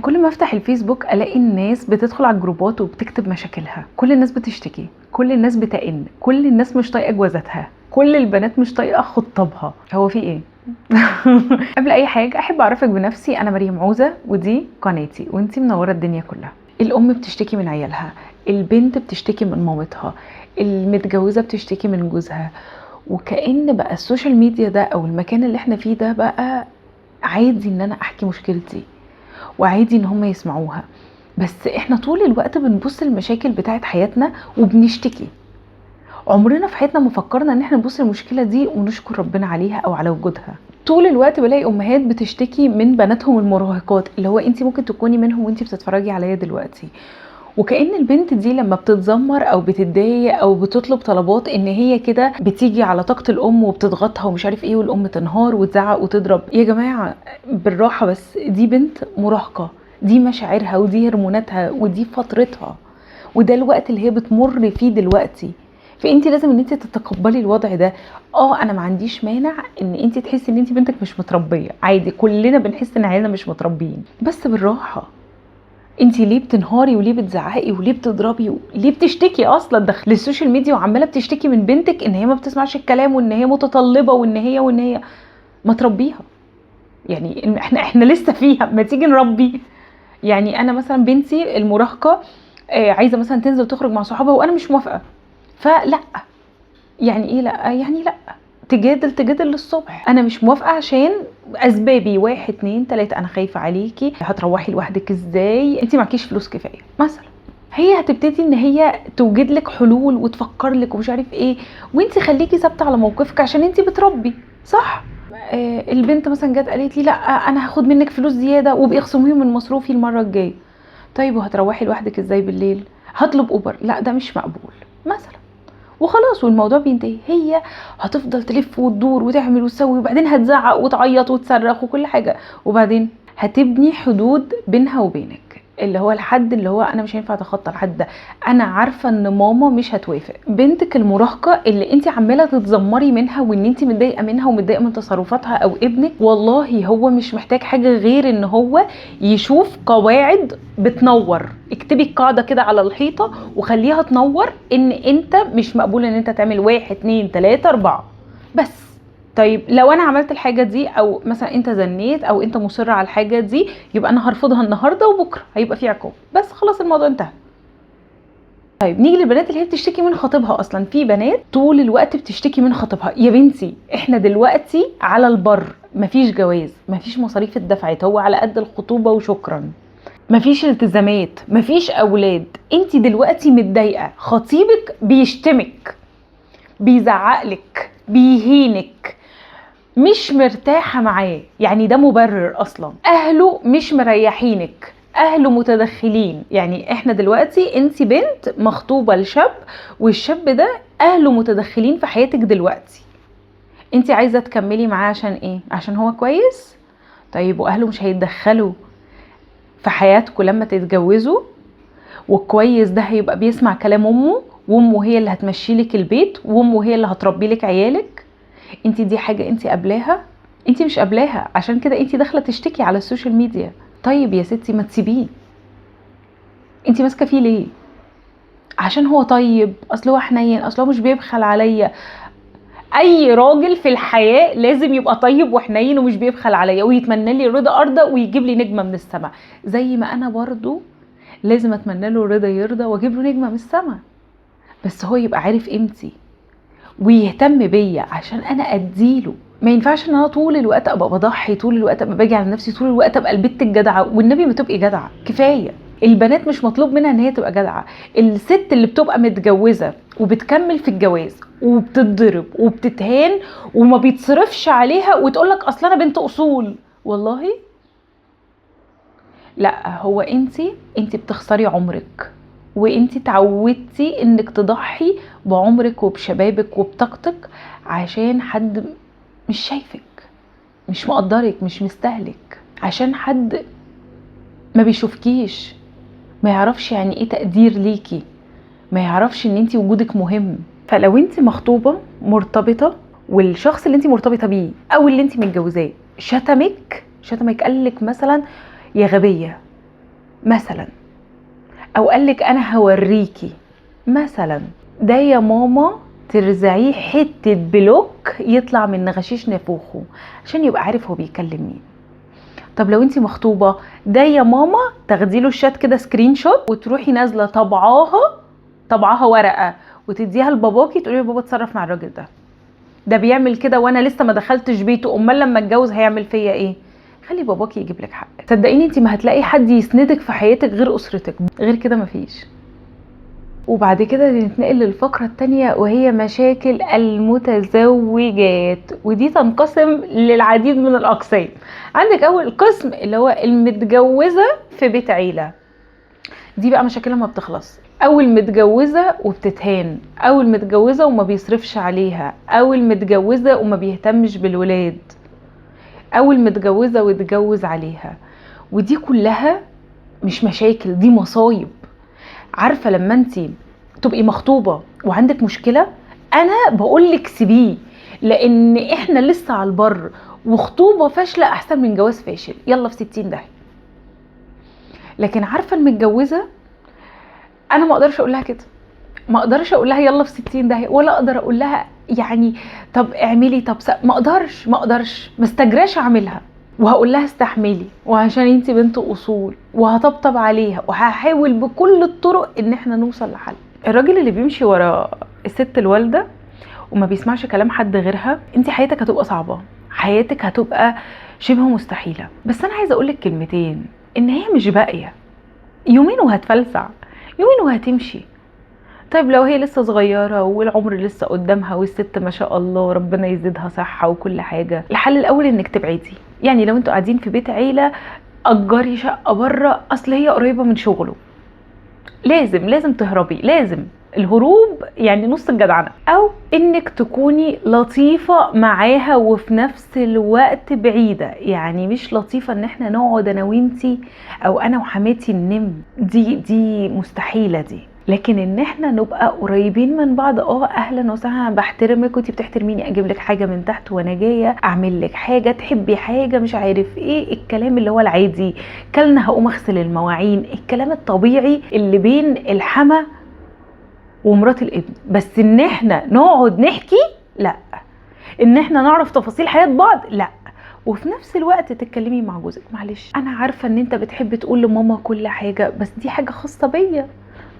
كل ما افتح الفيسبوك الاقي الناس بتدخل على الجروبات وبتكتب مشاكلها، كل الناس بتشتكي، كل الناس بتئن، كل الناس مش طايقه جوازاتها، كل البنات مش طايقه خطابها. هو في ايه؟ قبل اي حاجه احب اعرفك بنفسي، انا مريم عوزة ودي قناتي وانتي منوره الدنيا كلها. الام بتشتكي من عيالها، البنت بتشتكي من مامتها، المتجوزه بتشتكي من جوزها، وكأن بقى السوشيال ميديا ده او المكان اللي احنا فيه ده بقى عادي ان انا احكي مشكلتي وعادي ان هم يسمعوها. بس احنا طول الوقت بنبص المشاكل بتاعت حياتنا وبنشتكي. عمرنا في حياتنا ما فكرنا ان احنا نبص المشكلة دي ونشكر ربنا عليها او على وجودها. طول الوقت بلاقي امهات بتشتكي من بناتهم المراهقات، اللي هو انتي ممكن تكوني منهم وانتي بتتفرجي عليا دلوقتي. وكأن البنت دي لما بتتذمر او بتتضايق او بتطلب طلبات ان هي كده بتيجي على طاقة الام وبتضغطها ومش عارف ايه، والام تنهار وتزعق وتضرب. يا جماعة بالراحة، بس دي بنت مراهقة، دي مشاعرها ودي هرموناتها ودي فترتها، وده الوقت اللي هي بتمر فيه دلوقتي. فانت لازم ان انت تتقبلي الوضع ده. انا ما عنديش مانع ان انت تحسي ان انت بنتك مش متربية، عادي، كلنا بنحس ان عيالنا مش متربيين، بس بالراحة. انتي ليه بتنهاري وليه بتزعقي وليه بتضربي وليه بتشتكي اصلا داخل السوشيال ميديا وعماله بتشتكي من بنتك ان هي ما بتسمعش الكلام وان هي متطلبه وان هي ما تربيها؟ يعني احنا لسه فيها، ما تيجي نربي. يعني انا مثلا بنتي المراهقه عايزه مثلا تنزل تخرج مع صحابها وانا مش موافقه، فلا. يعني ايه لا؟ يعني لا، تجادل للصبح. انا مش موافقه عشان اسبابي 1 2 3. انا خايفه عليكي، هتروحي لوحدك ازاي، انتي معكيش فلوس كفايه مثلا. هي هتبتدي ان هي توجد لك حلول وتفكر لك ومش عارف ايه، وانتي خليكي ثابته على موقفك عشان انتي بتربي صح. البنت مثلا جت قالت لي لا انا هاخد منك فلوس زياده وبيخصموهم من مصروفي المره الجايه. طيب وهتروحي لوحدك ازاي بالليل؟ هطلب اوبر، لا ده مش مقبول مثلا، وخلاص والموضوع بينتهي. هي هتفضل تلف وتدور وتعمل وتسوي، وبعدين هتزعق وتعيط وتصرخ وكل حاجه، وبعدين هتبني حدود بينها وبينك، اللي هو الحد اللي هو انا مش هينفع اتخطى الحد ده، انا عارفه ان ماما مش هتوافق. بنتك المراهقه اللي انت عماله تتذمري منها وان انت متضايقه منها ومتضايقه من تصرفاتها، او ابنك، والله هو مش محتاج حاجه غير ان هو يشوف قواعد بتنور. اكتبي القاعده كده على الحيطه وخليها تنور ان انت مش مقبول ان انت تعمل 1 2 3 4 بس. طيب لو انا عملت الحاجه دي، او مثلا انت زنيت او انت مصر على الحاجه دي، يبقى انا هرفضها النهارده وبكره هيبقى في عقاب، بس خلاص الموضوع انتهى. طيب نيجي للبنات اللي هي بتشتكي من خطيبها. اصلا في بنات طول الوقت بتشتكي من خطيبها. يا بنتي احنا دلوقتي على البر، مفيش جواز، مفيش مصاريف اتدفعت، هو على قد الخطوبه وشكرا، مفيش التزامات، مفيش اولاد. انت دلوقتي متضايقه، خطيبك بيشتمك، بيزعقلك، بيهينك، مش مرتاحة معاه، يعني ده مبرر اصلا. اهله مش مريحينك، اهله متدخلين. يعني احنا دلوقتي انت بنت مخطوبة لشاب، والشاب ده اهله متدخلين في حياتك دلوقتي. انت عايزة تكملي معاه عشان ايه؟ عشان هو كويس؟ طيب واهله مش هيتدخلوا في حياتكم لما تتجوزوا؟ والكويس ده هيبقى بيسمع كلام امه، وامه هي اللي هتمشي لك البيت، وامه هي اللي هتربي لك عيالك. انت دي حاجة انت قبلاها؟ انت مش قبلاها، عشان كده انت داخله تشتكي على السوشيال ميديا. طيب يا ستي ما تسيبيه، انت ماسكه فيه ليه؟ عشان هو طيب، اصل هو حنين، اصل هو مش بيبخل عليا. اي راجل في الحياه لازم يبقى طيب وحنين ومش بيبخل عليا ويتمنى لي رضا ارضى ويجيب لي نجمه من السماء، زي ما انا برضو لازم اتمنى له رضا يرضى واجيب له نجمه من السماء. بس هو يبقى عارف قيمتي ويهتم بيا عشان انا اديله. ما ينفعش ان انا طول الوقت ابقى بضحي، طول الوقت ابقى باجي على نفسي، طول الوقت ابقى البت الجدعه. والنبي ما تبقي جدعه، كفايه. البنات مش مطلوب منها ان هي تبقى جدعه. الست اللي بتبقى متجوزه وبتكمل في الجواز وبتتضرب وبتتهان وما بيتصرفش عليها وتقولك اصل انا بنت اصول، والله لا. هو انتي بتخسري عمرك، وانتي تعودتي انك تضحي بعمرك وبشبابك وبطاقتك عشان حد مش شايفك، مش مقدرك، مش مستهلك، عشان حد ما بيشوفكيش، ما يعرفش يعني ايه تقدير ليكي، ما يعرفش ان انتي وجودك مهم. فلو انتي مخطوبة مرتبطة والشخص اللي انتي مرتبطة بيه او اللي انتي متجوزاه شتمك قالك مثلا يا غبية، مثلا، او قالك انا هوريكي مثلا، ده يا ماما ترزعيه حتة بلوك يطلع من غشيش نافوخه عشان يبقى عارف هو بيكلم مين. طب لو انتي مخطوبة، ده يا ماما تاخديله الشات كده سكرين شوت وتروحي نازلة طبعاها ورقة وتديها لباباكي تقولي بابا اتصرف مع الراجل ده بيعمل كده وانا لسه ما دخلتش بيته، امال لما اتجوز هيعمل فيا ايه؟ خلي باباكي يجيب لك حق. صدقيني انتي ما هتلاقي حد يسندك في حياتك غير اسرتك، غير كده مفيش. وبعد كده نتنقل للفقرة التانية وهي مشاكل المتزوجات، ودي تنقسم للعديد من الأقسام. عندك أول قسم اللي هو المتجوزة في بيت عيلة، دي بقى مشاكلها ما بتخلص. أول متجوزة وبتتهان، أول متجوزة وما بيصرفش عليها، أول متجوزة وما بيهتمش بالولاد، أول متجوزة واتجوز عليها. ودي كلها مش مشاكل، دي مصايب. عارفه لما انت تبقي مخطوبه وعندك مشكله، انا بقولك سيبيه، لان احنا لسه على البر، وخطوبه فاشله احسن من جواز فاشل، يلا في 60 داهيه. لكن عارفه المتجوزه انا ما اقدرش اقول لها كده، ما اقدرش اقول لها يلا في 60 داهيه، ولا اقدر اقول لها يعني طب اعملي، طب ما اقدرش مستجراش اعملها. وهقول لها استحملي، وعشان انتي بنت اصول، وهطبطب عليها، وهحاول بكل الطرق ان احنا نوصل لحل. الراجل اللي بيمشي ورا الست الوالده وما بيسمعش كلام حد غيرها، انتي حياتك هتبقى صعبه، حياتك هتبقى شبه مستحيله. بس انا عايزه اقولك كلمتين، ان هي مش باقيه، يومين وهتفلسع، يومين وهتمشي. طيب لو هي لسه صغيرة والعمر لسه قدامها والست ما شاء الله ربنا يزيدها صحة وكل حاجة، الحل الأول إنك تبعدي. يعني لو انتوا قاعدين في بيت عيلة، أجري شقة بره، أصل هي قريبة من شغله، لازم تهربي، لازم الهروب يعني نص الجدعنة. أو إنك تكوني لطيفة معاها وفي نفس الوقت بعيدة، يعني مش لطيفة إن احنا نقعد أنا وإنتي أو أنا وحماتي ننم، دي مستحيلة دي. لكن ان احنا نبقى قريبين من بعض، اهلا وسهلا، بحترمك وانتي بتحترميني، اجيب لك حاجه من تحت وانا جايه، اعمل لك حاجه تحبي حاجه، مش عارف ايه الكلام اللي هو العادي، كلنا هقوم اغسل المواعين، الكلام الطبيعي اللي بين الحما ومرات الابن. بس ان احنا نقعد نحكي، لا. ان احنا نعرف تفاصيل حياه بعض، لا. وفي نفس الوقت تتكلمي مع جوزك، معلش انا عارفه ان انت بتحب تقول لماما كل حاجه، بس دي حاجه خاصه بيا،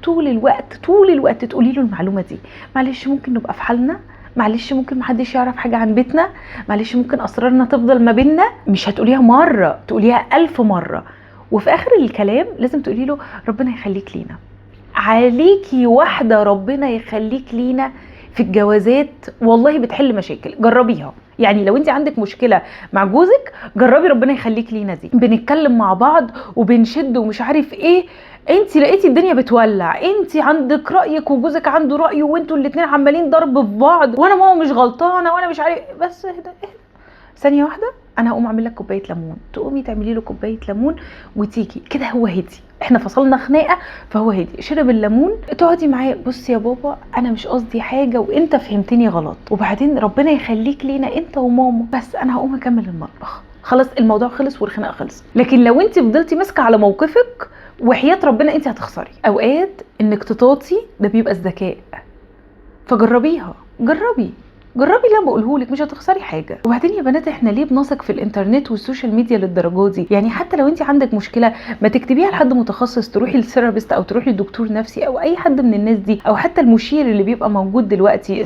طول الوقت تقولي له المعلومه دي، معلش ممكن نبقى في حالنا، معلش ممكن محدش يعرف حاجه عن بيتنا، معلش ممكن اسرارنا تفضل ما بيننا. مش هتقوليها مره، تقوليها 1000 مره. وفي اخر الكلام لازم تقولي له ربنا يخليك لينا، عليكي واحده ربنا يخليك لينا. في الجوازات والله بتحل مشاكل، جربيها. يعني لو انت عندك مشكله مع جوزك، جربي ربنا يخليك لينا دي، بنتكلم مع بعض وبنشد ومش عارف ايه، انت لقيتي الدنيا بتولع، انت عندك رايك وجوزك عنده رايه، وانتوا الاتنين عمالين ضرب في بعض، وانا ماما مش غلطانه وانا مش عارف، بس اهدى ثانيه واحده، انا هقوم اعمل لك كوبايه ليمون، تقومي تعملي له كوبايه ليمون وتيجي كده، هو هدي، احنا فصلنا خناقه فهو هدي، شرب الليمون، تقعدي معاه بص يا بابا انا مش قصدي حاجه وانت فهمتني غلط، وبعدين ربنا يخليك لينا انت وماما، بس انا هقوم اكمل المطبخ، خلاص الموضوع خلص والخناقه خلص. لكن لو انت فضلتي ماسكه على موقفك، وحياه ربنا انت هتخسري. اوقات انك تطاطي ده بيبقى الذكاء، فجربيها، جربي اللي انا بقولهولك، مش هتخسري حاجه. وبعدين يا بنات احنا ليه بنثق في الانترنت والسوشيال ميديا للدرجه دي؟ يعني حتى لو انت عندك مشكله ما تكتبيها لحد متخصص، تروحي للثيرابيست او تروحي لدكتور نفسي او اي حد من الناس دي، او حتى المشير اللي بيبقى موجود دلوقتي،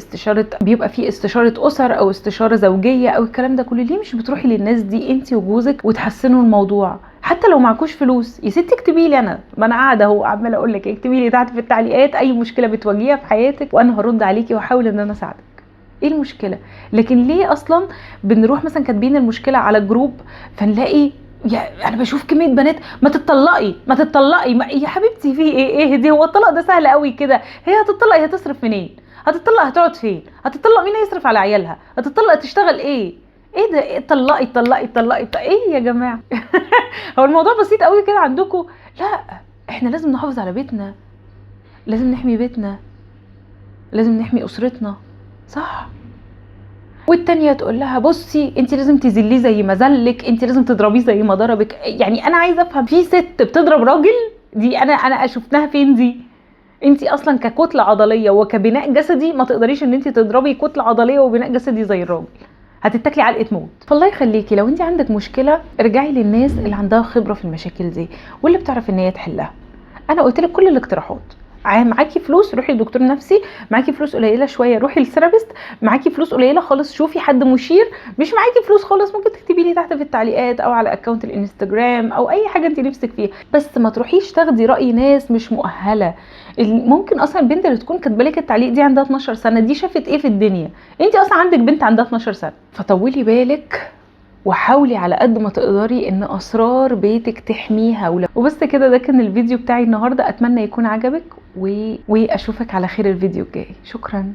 بيبقى فيه استشاره اسر او استشاره زوجيه او الكلام ده كله. ليه مش بتروحي للناس دي انت وجوزك وتحسنوا الموضوع؟ حتى لو معكوش فلوس يا ستي اكتبي لي، انا ما انا قاعده اهو عماله اقول لك، اكتبي لي تحت في التعليقات اي مشكله بتواجهيها في حياتك وانا هرد عليكي واحاول ان انا اساعدك. ايه المشكله؟ لكن ليه اصلا بنروح مثلا كاتبين المشكله على الجروب فنلاقي، انا بشوف كميه بنات ما تتطلقي يا حبيبتي في ايه دي، هو الطلاق ده سهل قوي كده؟ هي هتطلق، هي هتصرف منين؟ هتطلق هتقعد فين؟ هتطلق مين هيصرف على عيالها؟ هتطلق تشتغل ايه ده؟ إيه طلقي ايه يا جماعه؟ هو الموضوع بسيط قوي كده عندكم؟ لا، احنا لازم نحافظ على بيتنا، لازم نحمي بيتنا، لازم نحمي اسرتنا، صح؟ والتانية تقول لها بصي انت لازم تذليه زي ما ذلك، انت لازم تضربيه زي ما ضربك. يعني انا عايزه افهم، في ست بتضرب راجل؟ دي انا شفتها فين دي؟ انت اصلا ككتله عضليه وكبناء جسدي ما تقدريش ان انت تضربي كتله عضليه وبناء جسدي زي الراجل، هتتاكلي علقه موت. فالله يخليكي لو انت عندك مشكله ارجعي للناس اللي عندها خبره في المشاكل دي واللي بتعرف ان هي تحلها. انا قلت لك كل الاقتراحات. معاكي فلوس روحي لدكتور نفسي، معاكي فلوس قليله شويه روحي للثيرابيست، معاكي فلوس قليله خالص شوفي حد مشير، مش معاكي فلوس خالص ممكن تكتبي لي تحت في التعليقات او على اكونت الانستجرام او اي حاجه انت نفسك فيها، بس ما تروحيش تاخدي راي ناس مش مؤهله. ممكن اصلا البنت اللي تكون كاتبه لك التعليق دي عندها 12 سنه، دي شافت ايه في الدنيا؟ انت اصلا عندك بنت عندها 12 سنه. فطولي بالك وحاولي على قد ما تقدري ان اسرار بيتك تحميها. وبس كده، ده كان الفيديو بتاعي النهارده، اتمنى يكون عجبك واشوفك على خير الفيديو الجاي. شكرا.